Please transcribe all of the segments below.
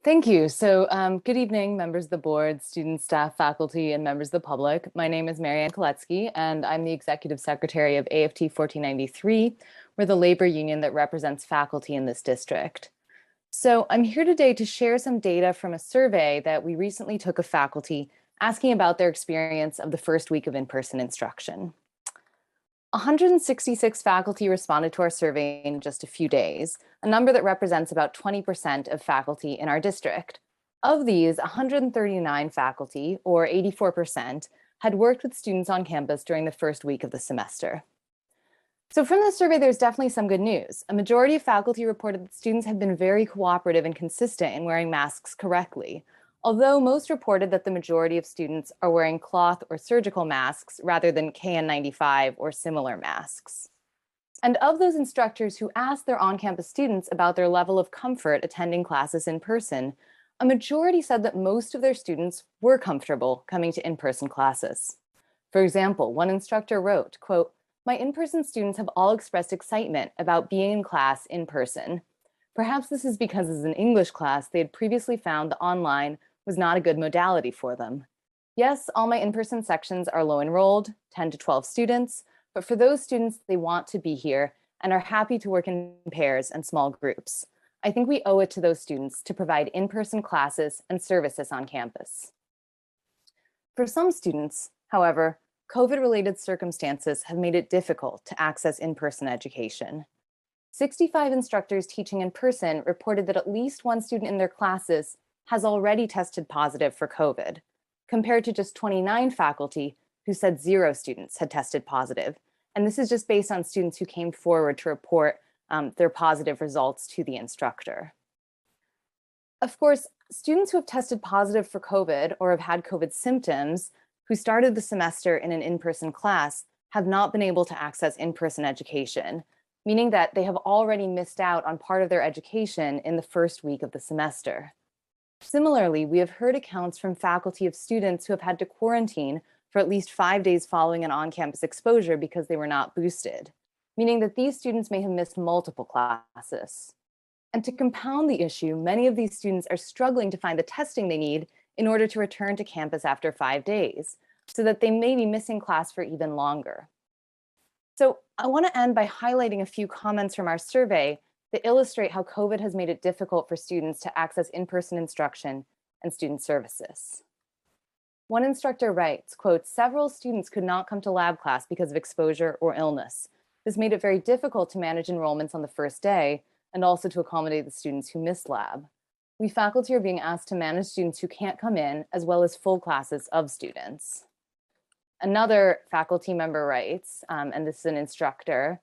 Thank you. Good evening, members of the board, students, staff, faculty, and members of the public. My name is Marianne Kaletzky, and I'm the Executive Secretary of AFT1493. We're the labor union that represents faculty in this district. So I'm here today to share some data from a survey that we recently took of faculty asking about their experience of the first week of in-person instruction. 166 faculty responded to our survey in just a few days, a number that represents about 20% of faculty in our district. Of these, 139 faculty, or 84%, had worked with students on campus during the first week of the semester. So from this survey, there's definitely some good news. A majority of faculty reported that students have been very cooperative and consistent in wearing masks correctly, although most reported that the majority of students are wearing cloth or surgical masks rather than KN95 or similar masks. And of those instructors who asked their on-campus students about their level of comfort attending classes in person, a majority said that most of their students were comfortable coming to in-person classes. For example, one instructor wrote, quote, "My in-person students have all expressed excitement about being in class in person. Perhaps this is because as an English class, they had previously found the online was not a good modality for them. Yes, all my in-person sections are low enrolled, 10 to 12 students, but for those students, they want to be here and are happy to work in pairs and small groups. I think we owe it to those students to provide in-person classes and services on campus." For some students, however, COVID-related circumstances have made it difficult to access in-person education. 65 instructors teaching in person reported that at least one student in their classes has already tested positive for COVID, compared to just 29 faculty who said 0 students had tested positive. And this is just based on students who came forward to report their positive results to the instructor. Of course, students who have tested positive for COVID or have had COVID symptoms who started the semester in an in-person class have not been able to access in-person education, meaning that they have already missed out on part of their education in the first week of the semester. Similarly, we have heard accounts from faculty of students who have had to quarantine for at least 5 days following an on-campus exposure because they were not boosted, meaning that these students may have missed multiple classes. And to compound the issue, many of these students are struggling to find the testing they need in order to return to campus after 5 days, so that they may be missing class for even longer. So I want to end by highlighting a few comments from our survey that illustrate how COVID has made it difficult for students to access in-person instruction and student services. One instructor writes, quote, "Several students could not come to lab class because of exposure or illness. This made it very difficult to manage enrollments on the first day and also to accommodate the students who missed lab. We faculty are being asked to manage students who can't come in, as well as full classes of students." Another faculty member writes, and this is an instructor,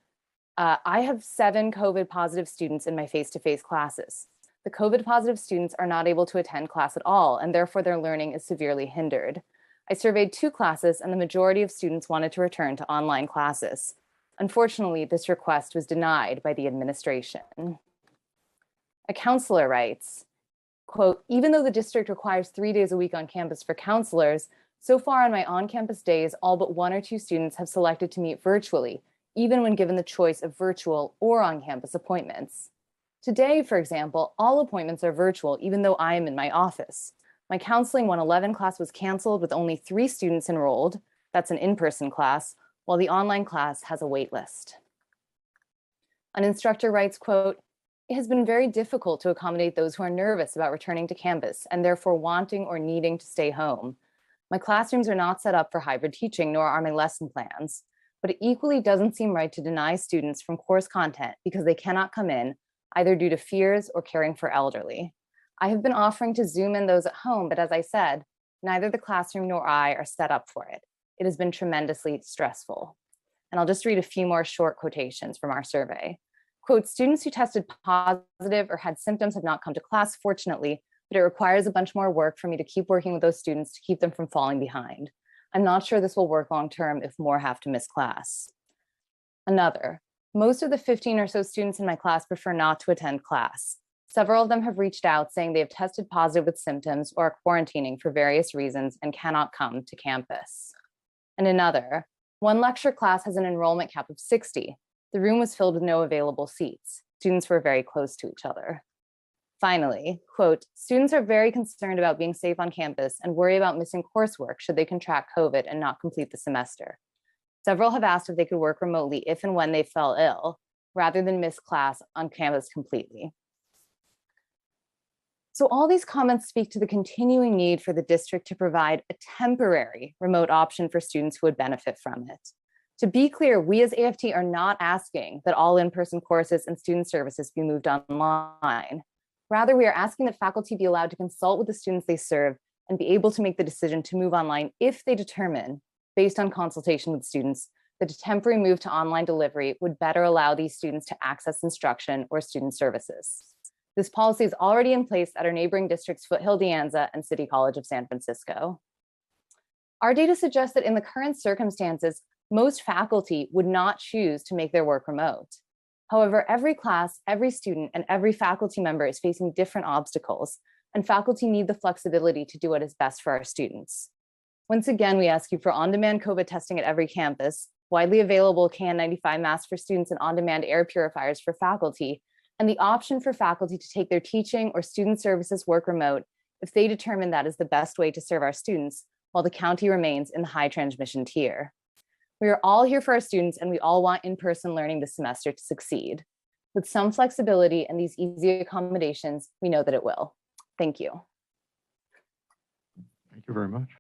"I have 7 COVID positive students in my face-to-face classes. The COVID positive students are not able to attend class at all, and therefore their learning is severely hindered. I surveyed 2 classes and the majority of students wanted to return to online classes. Unfortunately, this request was denied by the administration." A counselor writes, quote, "Even though the district requires 3 days a week on campus for counselors, so far on my on-campus days, all but 1 or 2 students have selected to meet virtually, even when given the choice of virtual or on-campus appointments. Today, for example, all appointments are virtual, even though I am in my office. My Counseling 111 class was canceled with only 3 students enrolled. That's an in-person class, while the online class has a wait list." An instructor writes, quote, "It has been very difficult to accommodate those who are nervous about returning to campus and therefore wanting or needing to stay home. My classrooms are not set up for hybrid teaching, nor are my lesson plans, but it equally doesn't seem right to deny students from course content because they cannot come in, either due to fears or caring for elderly. I have been offering to Zoom in those at home, but as I said, neither the classroom nor I are set up for it. It has been tremendously stressful." And I'll just read a few more short quotations from our survey. Quote, "Students who tested positive or had symptoms have not come to class, fortunately, but it requires a bunch more work for me to keep working with those students to keep them from falling behind. I'm not sure this will work long-term if more have to miss class." Another, "Most of the 15 or so students in my class prefer not to attend class. Several of them have reached out saying they have tested positive with symptoms or are quarantining for various reasons and cannot come to campus." And another, "One lecture class has an enrollment cap of 60. The room was filled with no available seats. Students were very close to each other." Finally, quote, students are very concerned about being safe on campus and worry about missing coursework should they contract COVID and not complete the semester. Several have asked if they could work remotely if and when they fell ill, rather than miss class on campus completely. So all these comments speak to the continuing need for the district to provide a temporary remote option for students who would benefit from it. To be clear, we as AFT are not asking that all in-person courses and student services be moved online. Rather, we are asking that faculty be allowed to consult with the students they serve and be able to make the decision to move online if they determine, based on consultation with students, that a temporary move to online delivery would better allow these students to access instruction or student services. This policy is already in place at our neighboring districts, Foothill De Anza and City College of San Francisco. Our data suggests that in the current circumstances, most faculty would not choose to make their work remote. However, every class, every student, and every faculty member is facing different obstacles, and faculty need the flexibility to do what is best for our students. Once again, we ask you for on-demand COVID testing at every campus, widely available KN95 masks for students, and on-demand air purifiers for faculty, and the option for faculty to take their teaching or student services work remote if they determine that is the best way to serve our students while the county remains in the high transmission tier. We are all here for our students, and we all want in-person learning this semester to succeed. With some flexibility and these easy accommodations, we know that it will. Thank you. Thank you very much.